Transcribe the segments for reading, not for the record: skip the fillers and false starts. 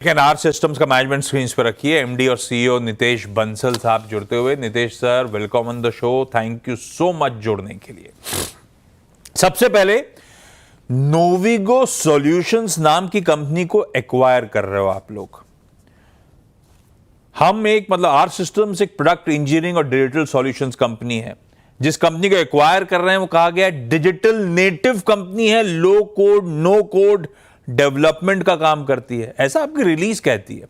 Are systems का management screen पर रखिए। एमडी और सीईओ नितेश बंसल साहब जुड़ते हुए। Nitesh sir, welcome on the show. Thank you so much जुड़ने के लिए। सबसे पहले, नोविगो सॉल्यूशंस नाम की कंपनी को एक्वायर कर रहे हो आप लोग। हम आर सिस्टम्स एक प्रोडक्ट इंजीनियरिंग और डिजिटल सॉल्यूशंस कंपनी है। जिस कंपनी को एक्वायर कर रहे हैं वो कहा गया डिजिटल नेटिव कंपनी है, लो कोड नो कोड डेवलपमेंट का काम करती है, ऐसा आपकी रिलीज कहती है।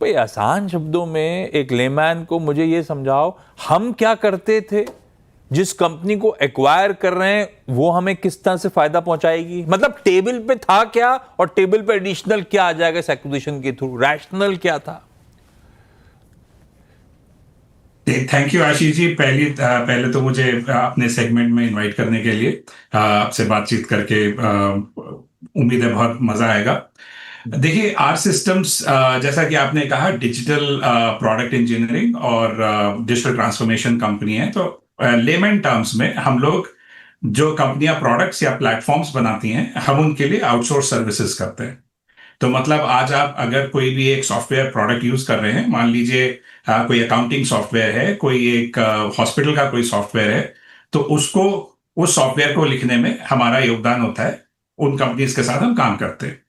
भाई आसान शब्दों में एक लेमैन को मुझे यह समझाओ, हम क्या करते थे, जिस कंपनी को एक्वायर कर रहे हैं वो हमें किस तरह से फायदा पहुंचाएगी? मतलब टेबल पे था क्या और टेबल पे एडिशनल क्या आ जाएगा इस एक्विजिशन के थ्रू? रैशनल क्या था? Thank you Ashish ji. पहले तो मुझे अपने सेगमेंट में इनवाइट करने के लिए आपसे बातचीत करके उम्मीद है बहुत मजा आएगा। देखिए, आर सिस्टम्स जैसा कि आपने कहा डिजिटल प्रोडक्ट इंजीनियरिंग और डिजिटल ट्रांसफॉर्मेशन कंपनी है। तो लेमन टर्म्स में हम लोग जो कंपनियां प्रोडक्ट्स या प्लेटफॉर्म्स बनाती हैं, हम उनके लिए आउटसोर्स सर्विसेज करते हैं। तो मतलब आज आप अगर कोई भी एक सॉफ्टवेयर प्रोडक्ट यूज कर रहे हैं, मान लीजिए कोई अकाउंटिंग सॉफ्टवेयर है, कोई एक हॉस्पिटल का कोई सॉफ्टवेयर है, तो उसको उस सॉफ्टवेयर को लिखने में हमारा योगदान होता है। उन कंपनीज के साथ हम काम करते हैं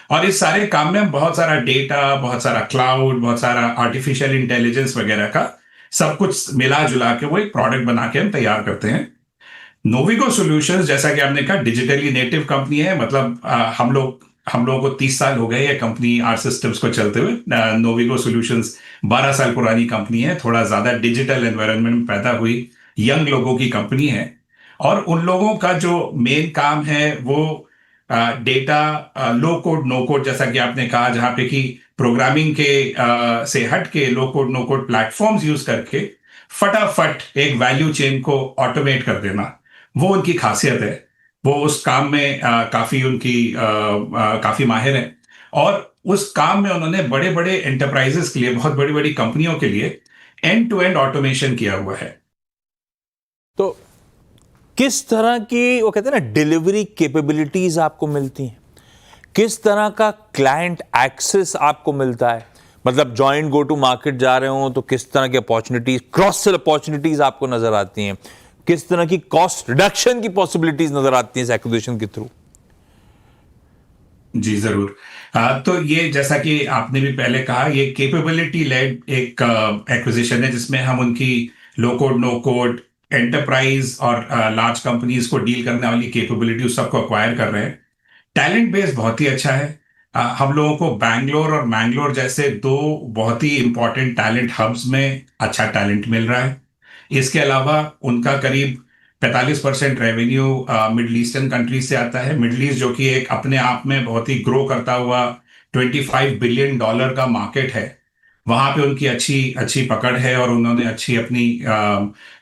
और इस सारे काम में हम बहुत सारा डेटा, बहुत सारा क्लाउड, बहुत सारा आर्टिफिशियल इंटेलिजेंस वगैरह का सब कुछ मिला जुला के वो एक प्रोडक्ट बना के हम तैयार करते हैं। नोविगो सॉल्यूशंस, जैसा कि आपने कहा, डिजिटली नेटिव कंपनी है। मतलब हम लोगों को 30 साल हो गए ये कंपनी आर सिस्टम्स को चलते हुए। नोविगो सॉल्यूशंस 12 साल पुरानी कंपनी है, थोड़ा ज्यादा डिजिटल एनवायरनमेंट में पैदा हुई यंग लोगों की कंपनी है। और उन लोगों का जो मेन काम है वो डेटा, लो कोड नो कोड, जैसा कि आपने कहा, जहां पे कि प्रोग्रामिंग के से हट के low code no code platforms use करके फटाफट एक वैल्यू चेन को ऑटोमेट कर देना, वो उनकी खासियत है। वो उस काम में काफी माहिर है। और उस काम में उन्होंने बड़े बड़े एंटरप्राइजेस के लिए, बहुत बड़ी बड़ी कंपनियों के लिए एंड टू एंड ऑटोमेशन किया हुआ है। तो किस तरह की, वो कहते हैं ना, डिलीवरी कैपेबिलिटीज आपको मिलती हैं? किस तरह का क्लाइंट एक्सेस आपको मिलता है? मतलब जॉइंट गो टू मार्केट जा रहे हो तो किस तरह की अपॉर्चुनिटीज, क्रॉस सेल अपॉर्चुनिटीज आपको नजर आती हैं? किस तरह की कॉस्ट रिडक्शन की पॉसिबिलिटीज नजर आती हैं इस एक्विजिशन के थ्रू? जी जरूर। तो ये, जैसा कि आपने भी पहले कहा, ये कैपेबिलिटी लेड एक एक्विजिशन है जिसमें हम उनकी लो कोड नो कोड एंटरप्राइज और लार्ज कंपनीज को डील करने वाली कैपेबिलिटी उस सबको अक्वायर कर रहे हैं। टैलेंट बेस बहुत ही अच्छा है। हम लोगों को बैंगलोर और मैंगलोर जैसे दो बहुत ही इंपॉर्टेंट टैलेंट हब्स में अच्छा टैलेंट मिल रहा है। इसके अलावा उनका करीब 45% रेवेन्यू मिडल ईस्टर्न कंट्रीज से आता है। मिडल ईस्ट, जो कि एक अपने आप में बहुत ही ग्रो करता हुआ $25 बिलियन का मार्केट है, वहां पे उनकी अच्छी अच्छी पकड़ है और उन्होंने अच्छी अपनी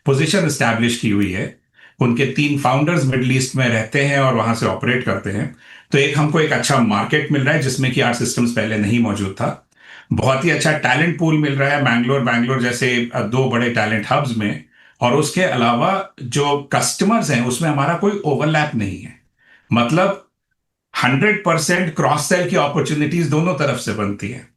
पोजीशन एस्टैब्लिश की हुई है। उनके 3 फाउंडर्स मिडल ईस्ट में रहते हैं और वहां से ऑपरेट करते हैं। तो एक हमको एक अच्छा मार्केट मिल रहा है जिसमें कि आर सिस्टम्स पहले नहीं मौजूद था। बहुत ही अच्छा टैलेंट पूल मिल रहा है बैंगलोर जैसे दो बड़े टैलेंट हब्स में। और उसके अलावा जो कस्टमर्स हैं उसमें हमारा कोई ओवरलैप नहीं है। मतलब 100% क्रॉस सेल की अपॉर्चुनिटीज दोनों तरफ से बनती है।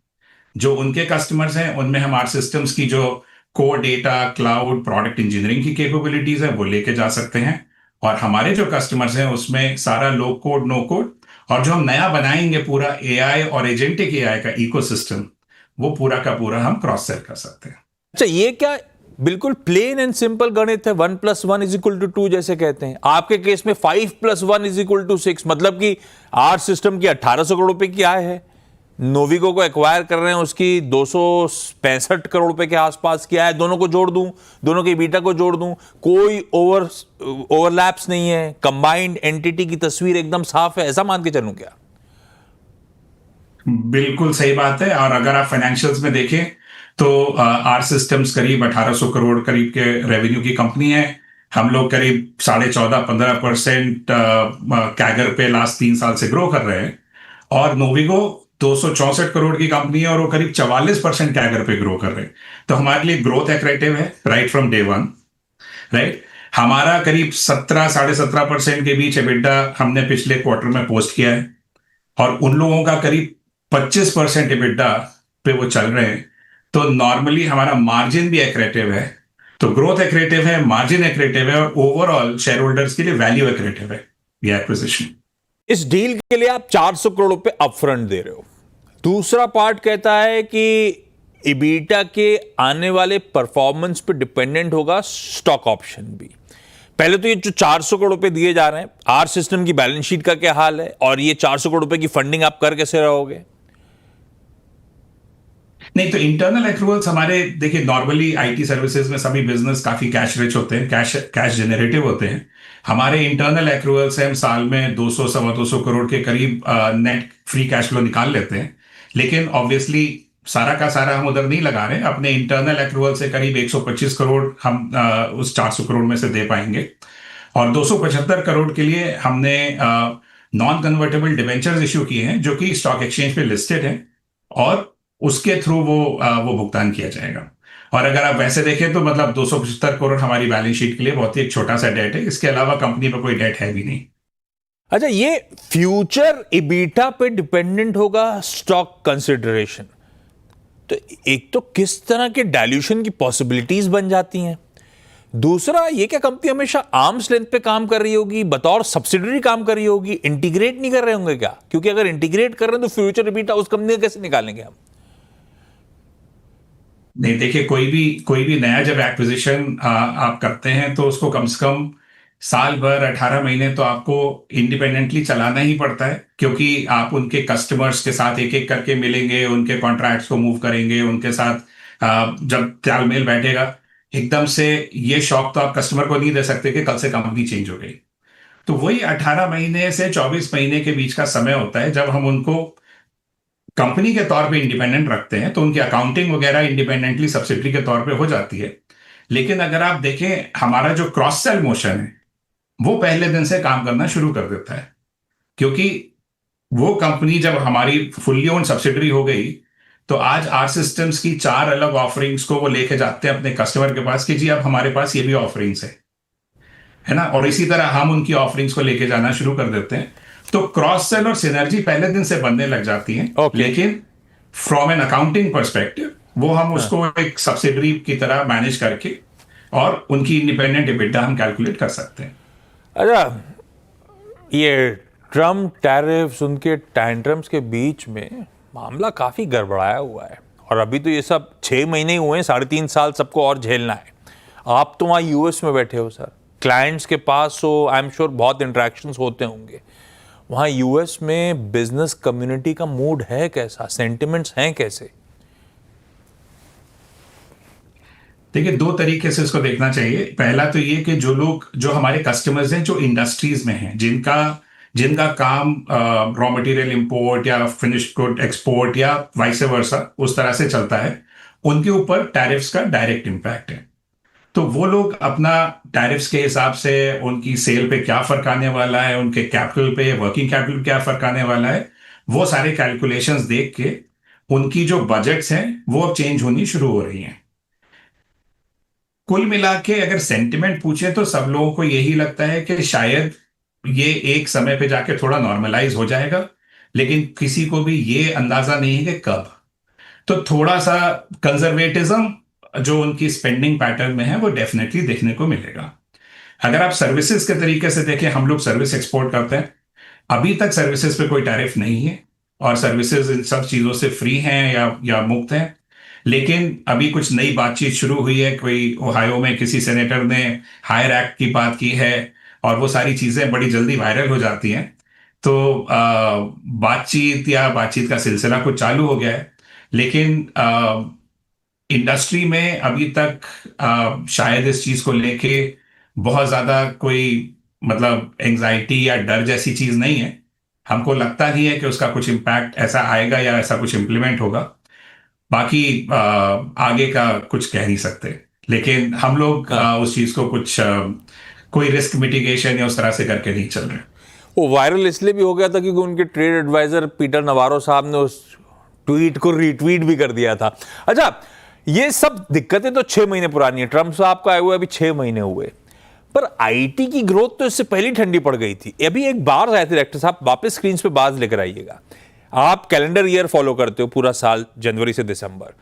जो उनके कस्टमर्स हैं उनमें हम आर सिस्टम्स की जो core data, cloud, product engineering की कैपेबिलिटीज है वो लेके जा सकते हैं। और हमारे जो कस्टमर्स हैं उसमें सारा लो कोड नो कोड, और जो हम नया बनाएंगे पूरा एआई और एजेंटिक एआई का इकोसिस्टम, वो पूरा का पूरा हम क्रॉस सेल कर सकते हैं। अच्छा, ये क्या बिल्कुल प्लेन एंड सिंपल गणित है? 1+1=2 जैसे कहते हैं। आपके केस में 5+1=6, मतलब कि आर सिस्टम की 1800 करोड़ रुपए की आय है, नोविगो को एक्वायर कर रहे हैं उसकी 265 करोड़ रुपए के आसपास की आय। दोनों को जोड़ दूं, दोनों के बीटा को जोड़ दूं, कोई ओवरलैप्स नहीं है, कंबाइंड एंटिटी की तस्वीर एकदम साफ है, ऐसा मान के चलूं क्या? बिल्कुल सही बात है। और अगर आप फाइनेंशियल्स में देखें तो आर सिस्टम्स करीब 1800 करोड़ करीब के रेवेन्यू की कंपनी है। हम लोग करीब 14.5-15% कैगर पे लास्ट 3 साल से ग्रो कर रहे हैं। और नोविगो 264 करोड़ की कंपनी है और वो करीब 44% कैगर पे ग्रो कर रहे हैं। तो हमारे लिए ग्रोथ एक्रेटिव है right from day one. Right, हमारा करीब 17-17.5% के बीच एबिटा हमने पिछले क्वार्टर में पोस्ट किया है। और उन लोगों का करीब 25% EBITDA पे वो चल रहे हैं, तो नॉर्मली हमारा मार्जिन भी एक्रेटिव है, तो ग्रोथ एक्रेटिव है, मार्जिन एक्रेटिव है, और ओवरऑल शेयर होल्डर्स के लिए वैल्यू एक्रेटिव है ये एक्विजिशन। इस डील के लिए आप 400 करोड़ रुपए अपफ्रंट दे रहे हो। दूसरा पार्ट कहता है कि इबीटा के आने वाले परफॉर्मेंस पे डिपेंडेंट होगा स्टॉक ऑप्शन भी। पहले तो ये जो 400 करोड़ रुपए दिए जा रहे हैं, आर सिस्टम की बैलेंस शीट का क्या हाल है, और ये 400 करोड़ रुपए की फंडिंग आप कर कैसे रहोगे? नहीं, तो इंटरनल एक्रूवल्स हमारे, देखिए नॉर्मली आईटी सर्विसेज में सभी बिजनेस काफी कैश रिच होते हैं, कैश जनरेटिव होते हैं। हमारे इंटरनल एक्रूवल्स हैं, हम साल में 200 सवा 200 करोड़ के करीब नेट फ्री कैश फ्लो निकाल लेते हैं। लेकिन ऑब्वियसली सारा का सारा हम उधर नहीं लगा रहे हैं, अपने इंटरनल एक्रूवल से करीब 125 करोड़ हम उस 400 करोड़ में से दे पाएंगे। और 275 करोड़ के लिए हमने नॉन कन्वर्टेबल डिवेंचर्स इश्यू किए हैं, जो कि स्टॉक एक्सचेंज पे लिस्टेड हैं, और उसके थ्रू वो भुगतान किया जाएगा। और अगर आप वैसे देखें तो मतलब 275 करोड़ हमारी बैलेंस शीट के लिए बहुत ही एक छोटा सा डेट है, इसके अलावा कंपनी पर कोई डेट है भी नहीं। अच्छा, ये फ्यूचर इबीटा पे डिपेंडेंट होगा स्टॉक कंसिडरेशन, तो एक तो किस तरह के डाइल्यूशन की पॉसिबिलिटीज बन जाती हैं। दूसरा, ये क्या कंपनी हमेशा आर्म्स लेंथ पे काम कर रही होगी, बतौर सब्सिडरी काम कर रही होगी, इंटीग्रेट नहीं कर रहे होंगे क्या? क्योंकि अगर इंटीग्रेट कर रहे हैं तो फ्यूचर इबीटा उस कंपनी का कैसे निकालेंगे हम? नहीं, देखिए कोई भी नया जब एक्विजिशन आप करते हैं तो उसको कम से कम साल भर 18 महीने तो आपको इंडिपेंडेंटली चलाना ही पड़ता है, क्योंकि आप उनके कस्टमर्स के साथ एक एक करके मिलेंगे, उनके कॉन्ट्रैक्ट्स को मूव करेंगे, उनके साथ जब तालमेल बैठेगा, एकदम से ये शॉक तो आप कस्टमर को नहीं दे सकते कि कल से कंपनी चेंज हो गई। तो वही 18 महीने से 24 महीने के बीच का समय होता है जब हम उनको कंपनी के तौर पे इंडिपेंडेंट रखते हैं, तो उनकी अकाउंटिंग वगैरह इंडिपेंडेंटली सब्सिडरी के तौर पे हो जाती है। लेकिन अगर आप देखें, हमारा जो क्रॉस सेल मोशन है वो पहले दिन से काम करना शुरू कर देता है, क्योंकि वो कंपनी जब हमारी फुल्ली ओन सब्सिडरी हो गई, तो आज आर सिस्टम्स की 4 अलग ऑफरिंग्स को वो लेके जाते हैं अपने कस्टमर के पास कि जी अब हमारे पास ये भी ऑफरिंग्स है ना, और इसी तरह हम उनकी ऑफरिंग्स को लेके जाना शुरू कर देते हैं। तो क्रॉस सेल और सिनर्जी पहले दिन से बनने लग जाती है। लेकिन फ्रॉम एन अकाउंटिंग पर्सपेक्टिव वो हम उसको एक सब्सिडरी की तरह मैनेज करके और उनकी इंडिपेंडेंट इबिटा हम कैलकुलेट कर सकते हैं। अच्छा, ये ट्रम्प टैरिफ्स, उनके टैंट्रम्स के बीच में मामला काफी गड़बड़ाया हुआ है, और अभी तो ये सब 6 महीने ही हुए हैं, 3.5 साल सबको और झेलना है। आप तो वहाँ यूएस में बैठे हो सर, क्लाइंट्स के पास हो, आई एम श्योर बहुत इंटरेक्शंस होते होंगे। वहाँ यूएस में बिजनेस कम्युनिटी का मूड है कैसा, सेंटिमेंट्स हैं कैसे? देखिए, 2 तरीके से इसको देखना चाहिए। पहला तो ये कि जो हमारे कस्टमर्स हैं, जो इंडस्ट्रीज में हैं, जिनका काम रॉ मटेरियल इंपोर्ट या फिनिश्ड गुड एक्सपोर्ट या वाइस वर्सा उस तरह से चलता है, उनके ऊपर टैरिफ्स का डायरेक्ट इम्पैक्ट है। तो वो लोग अपना टैरिफ्स के हिसाब से उनकी सेल पे क्या फर्क आने वाला है, उनके कैपिटल पे, वर्किंग कैपिटल क्या फर्क आने वाला है, वो सारे कैलकुलेशंस देख के उनकी जो बजट्स हैं वो अब चेंज होनी शुरू हो रही हैं। कुल मिला के अगर सेंटिमेंट पूछे तो सब लोगों को यही लगता है कि शायद ये एक समय पे जाके थोड़ा नॉर्मलाइज हो जाएगा, लेकिन किसी को भी ये अंदाजा नहीं है कि कब। तो थोड़ा सा कंजर्वेटिज्म जो उनकी स्पेंडिंग पैटर्न में है वो डेफिनेटली देखने को मिलेगा। अगर आप सर्विसेज के तरीके से देखें, हम लोग सर्विस एक्सपोर्ट करते हैं, अभी तक सर्विसेज पे कोई टैरिफ नहीं है और सर्विसेज इन सब चीजों से फ्री हैं या मुक्त हैं। लेकिन अभी कुछ नई बातचीत शुरू हुई है, कोई ओहायो में किसी सेनेटर ने हायर एक्ट की बात की है, और वो सारी चीजें बड़ी जल्दी वायरल हो जाती हैं। तो बातचीत का सिलसिला कुछ चालू हो गया है, लेकिन इंडस्ट्री में अभी तक शायद इस चीज को लेके बहुत ज्यादा कोई मतलब एंजाइटी या डर जैसी चीज नहीं है। हमको लगता नहीं है कि उसका कुछ इम्पैक्ट ऐसा आएगा या ऐसा कुछ इंप्लीमेंट होगा। बाकी आगे का कुछ कह नहीं सकते, लेकिन हम लोग उस चीज को कोई रिस्क मिटिगेशन या उस तरह से करके नहीं चल रहे। वो वायरल इसलिए भी हो गया था क्योंकि उनके ट्रेड एडवाइजर पीटर नवारो साहब ने उस ट्वीट को रीट्वीट भी कर दिया था। अच्छा, ये सब दिक्कतें तो 6 महीने पुरानी है, ट्रम्प साहब का आए हुए अभी 6 महीने हुए, पर आईटी की ग्रोथ तो इससे पहले ठंडी पड़ गई थी। अभी एक बार आए थे डायरेक्टर साहब, वापस स्क्रीन पे बाज लेकर आइएगा। आप कैलेंडर ईयर फॉलो करते हो पूरा साल, जनवरी से दिसंबर,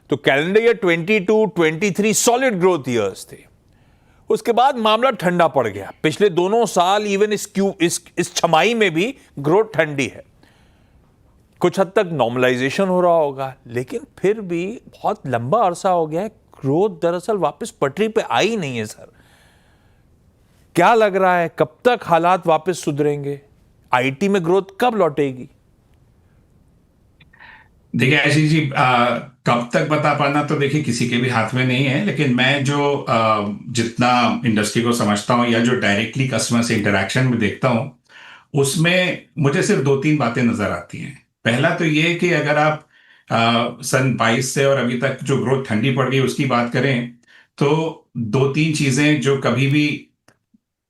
तो calendar year 22, 23 solid growth years थे। उसके बाद मामला ठंडा पड़ गया। पिछले दोनों साल इवन इस छमाही में भी ग्रोथ ठंडी है। कुछ हद तक नॉर्मलाइजेशन हो रहा होगा, लेकिन फिर भी बहुत लंबा अरसा हो गया है, ग्रोथ दरअसल वापस पटरी पे आई नहीं है सर। क्या लग रहा है कब तक हालात वापस सुधरेंगे? आईटी में ग्रोथ कब लौटेगी? देखिए आशीष जी, कब तक बता पाना तो देखिए किसी के भी हाथ में नहीं है, लेकिन मैं जो जितना इंडस्ट्री को समझता हूँ या जो डायरेक्टली कस्टमर से इंटरेक्शन में देखता हूँ, उसमें मुझे सिर्फ दो तीन बातें नजर आती हैं। पहला तो ये कि अगर आप सन 22 से और अभी तक जो ग्रोथ ठंडी पड़ गई उसकी बात करें, तो दो तीन चीजें जो कभी भी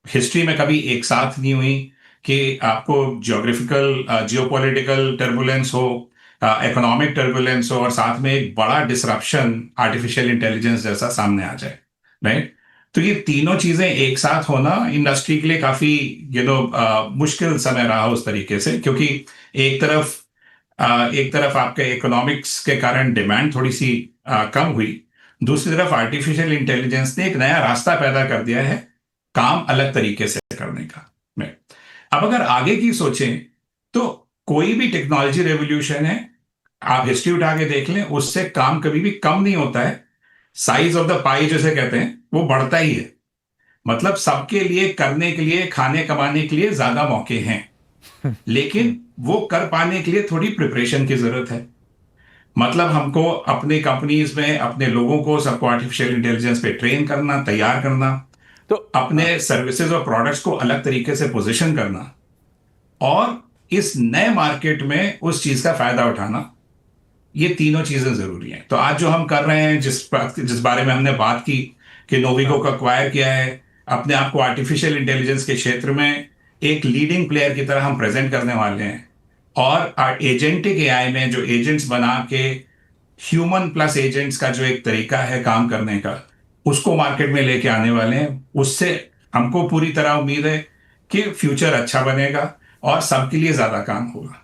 हिस्ट्री में कभी एक साथ नहीं हुई, कि आपको ज्योग्राफिकल जियोपॉलिटिकल टर्बुलेंस हो, इकोनॉमिक टर्बुलेंस हो, और साथ में एक बड़ा डिसरप्शन आर्टिफिशियल इंटेलिजेंस जैसा सामने आ जाए, राइट? तो ये तीनों चीजें एक साथ होना इंडस्ट्री के लिए काफी मुश्किल समय रहा उस तरीके से, क्योंकि एक तरफ एक तरफ आपके इकोनॉमिक्स के कारण डिमांड थोड़ी सी कम हुई, दूसरी तरफ आर्टिफिशियल इंटेलिजेंस ने एक नया रास्ता पैदा कर दिया है काम अलग तरीके से करने का। मैं अब अगर आगे की सोचें, तो कोई भी टेक्नोलॉजी रेवोल्यूशन है, आप हिस्ट्री उठा के देख लें, उससे काम कभी भी कम नहीं होता है। साइज ऑफ द पाई जैसे कहते हैं, वो बढ़ता ही है। मतलब सबके लिए करने के लिए, खाने कमाने के लिए ज्यादा मौके हैं, लेकिन वो कर पाने के लिए थोड़ी प्रिपरेशन की जरूरत है। मतलब हमको अपने कंपनीज में अपने लोगों को, सबको आर्टिफिशियल इंटेलिजेंस पे ट्रेन करना, तैयार करना, तो अपने सर्विसेज और प्रोडक्ट्स को अलग तरीके से पोजीशन करना, और इस नए मार्केट में उस चीज का फायदा उठाना, ये तीनों चीजें जरूरी हैं। तो आज जो हम कर रहे हैं, जिस बारे में हमने बात की कि नोविको को अक्वायर किया है, अपने आप को आर्टिफिशियल इंटेलिजेंस के क्षेत्र में एक लीडिंग प्लेयर की तरह हम प्रेजेंट करने वाले हैं, और एजेंटिक एआई में जो एजेंट्स बना के ह्यूमन प्लस एजेंट्स का जो एक तरीका है काम करने का, उसको मार्केट में लेके आने वाले हैं। उससे हमको पूरी तरह उम्मीद है कि फ्यूचर अच्छा बनेगा और सबके लिए ज्यादा काम होगा।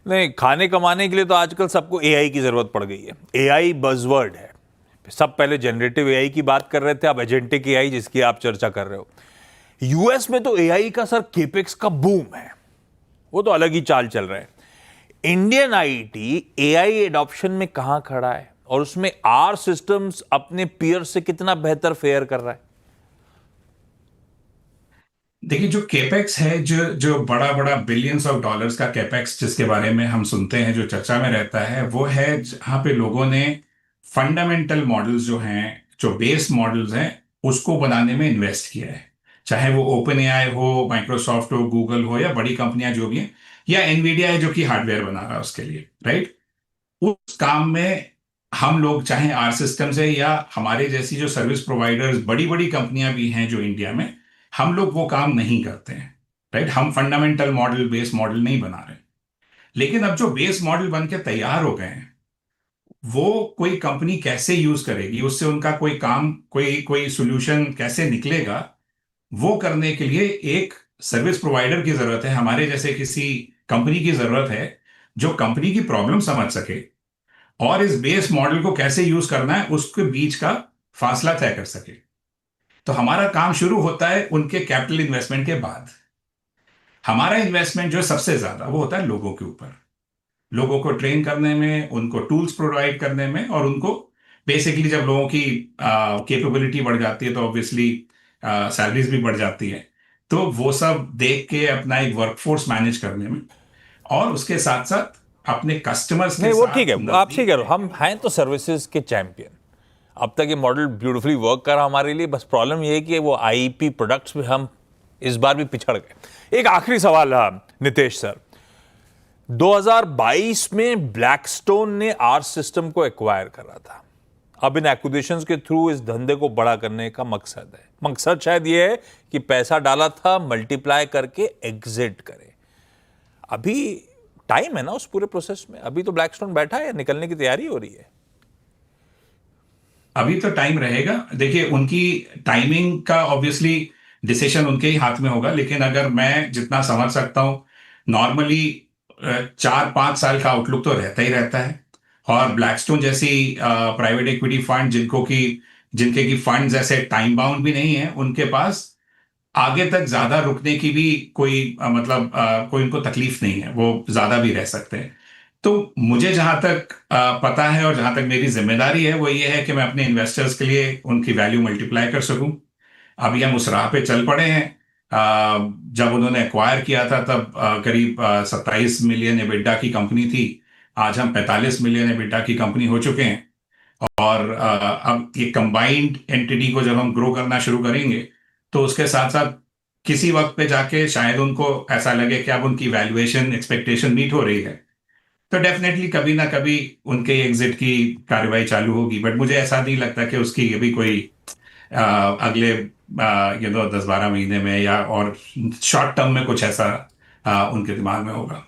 नहीं, खाने कमाने के लिए तो आजकल सबको एआई की जरूरत पड़ गई है। एआई बज़वर्ड है। सब पहले जनरेटिव एआई की बात कर रहे थे, अब एजेंटिक एआई जिसकी आप चर्चा कर रहे हो। यूएस में तो एआई का सर केपेक्स का बूम है, वो तो अलग ही चाल चल रहा है। इंडियन आईटी एआई एडॉप्शन में कहां खड़ा है, और उसमें आर सिस्टम्स अपने पीयर से कितना बेहतर फेयर कर रहा है? देखिए, जो केपेक्स है, जो जो बड़ा बड़ा बिलियंस ऑफ डॉलर्स का केपेक्स जिसके बारे में हम सुनते हैं, जो चर्चा में रहता है, वो है जहां पे लोगों ने फंडामेंटल मॉडल्स जो हैं, जो बेस मॉडल्स हैं, उसको बनाने में इन्वेस्ट किया है। चाहे वो ओपन एआई हो, माइक्रोसॉफ्ट हो, गूगल हो, या बड़ी कंपनियां जो भी हैं, या एनवीडिया है जो कि हार्डवेयर बना रहा है उसके लिए, राइट? उस काम में हम लोग, चाहे आर सिस्टम से या हमारे जैसी जो सर्विस प्रोवाइडर्स, बड़ी बड़ी कंपनियां भी हैं जो इंडिया में, हम लोग वो काम नहीं करते हैं, राइट? हम फंडामेंटल मॉडल, बेस मॉडल नहीं बना रहे। लेकिन अब जो बेस मॉडल बन के तैयार हो गए हैं, वो कोई कंपनी कैसे यूज करेगी, उससे उनका कोई काम, कोई कोई सोल्यूशन कैसे निकलेगा, वो करने के लिए एक सर्विस प्रोवाइडर की जरूरत है, हमारे जैसे किसी कंपनी की जरूरत है, जो कंपनी की प्रॉब्लम समझ सके और इस बेस मॉडल को कैसे यूज करना है उसके बीच का फासला तय कर सके। तो हमारा काम शुरू होता है उनके कैपिटल इन्वेस्टमेंट के बाद। हमारा इन्वेस्टमेंट जो है सबसे ज्यादा वो होता है लोगों के ऊपर, लोगों को ट्रेन करने में, उनको टूल्स प्रोवाइड करने में, और उनको बेसिकली जब लोगों की कैपेबिलिटी बढ़ जाती है तो ऑब्वियसली सैलरीज भी बढ़ जाती है। तो वो सब देख के अपना एक वर्कफोर्स मैनेज करने में, और उसके साथ साथ अपने कस्टमर्स के नहीं, वो साथ ठीक है, आप सही कह रहे हो, हम हैं तो सर्विसेज के चैंपियन। अब तक ये मॉडल ब्यूटीफुली वर्क कर रहा हमारे लिए, बस प्रॉब्लम ये है कि वो आईपी प्रोडक्ट्स में हम इस बार भी पिछड़ गए। एक आखिरी सवाल है नितेश सर, 2022 में ब्लैकस्टोन ने आर सिस्टम को एक्वायर करा था। अब इन एक्विजिशंस के थ्रू इस धंधे को बड़ा करने का मकसद है, मकसद शायद ये है कि पैसा डाला था, मल्टीप्लाई करके एग्जिट करे। अभी टाइम है ना उस पूरे प्रोसेस में? अभी तो ब्लैकस्टोन बैठा है या निकलने की तैयारी हो रही है? अभी तो टाइम रहेगा। देखिए, उनकी टाइमिंग का ऑब्वियसली डिसीजन उनके ही हाथ में होगा, लेकिन अगर मैं जितना समझ सकता हूं, नॉर्मली 4-5 साल का आउटलुक तो रहता ही रहता है। और ब्लैकस्टोन जैसी प्राइवेट इक्विटी फंड जिनके की फंड्स ऐसे टाइम बाउंड भी नहीं है, उनके पास आगे तक ज्यादा रुकने की भी कोई कोई उनको तकलीफ नहीं है, वो ज्यादा भी रह सकते हैं। तो मुझे जहां तक पता है और जहां तक मेरी जिम्मेदारी है वो ये है कि मैं अपने इन्वेस्टर्स के लिए उनकी वैल्यू मल्टीप्लाई कर सकूं। अभी हम उस राह पे चल पड़े हैं। जब उन्होंने एक्वायर किया था तब करीब 27 मिलियन एबिटा की कंपनी थी। आज हम 45 मिलियन एबिटा की कंपनी हो चुके हैं। और अब ये कंबाइंड एंटिटी को जब हम ग्रो करना शुरू करेंगे तो उसके साथ साथ किसी वक्त पे जाके शायद उनको ऐसा लगे कि अब उनकी वैल्यूएशन एक्सपेक्टेशन मीट हो रही है, तो डेफिनेटली कभी ना कभी उनके एग्जिट की कार्रवाई चालू होगी। बट मुझे ऐसा नहीं लगता कि उसकी अभी कोई अगले 10-12 महीने में या और शॉर्ट टर्म में कुछ ऐसा उनके दिमाग में होगा।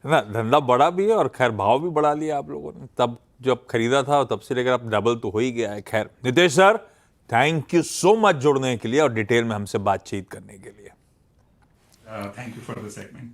ना धंधा बड़ा भी है और खैर भाव भी बढ़ा लिया आप लोगों ने, तब जब खरीदा था तब से लेकर अब डबल तो हो ही गया है। खैर Nitesh sir, thank you so much जुड़ने के लिए और डिटेल में हमसे बातचीत करने के लिए। Thank you for the segment.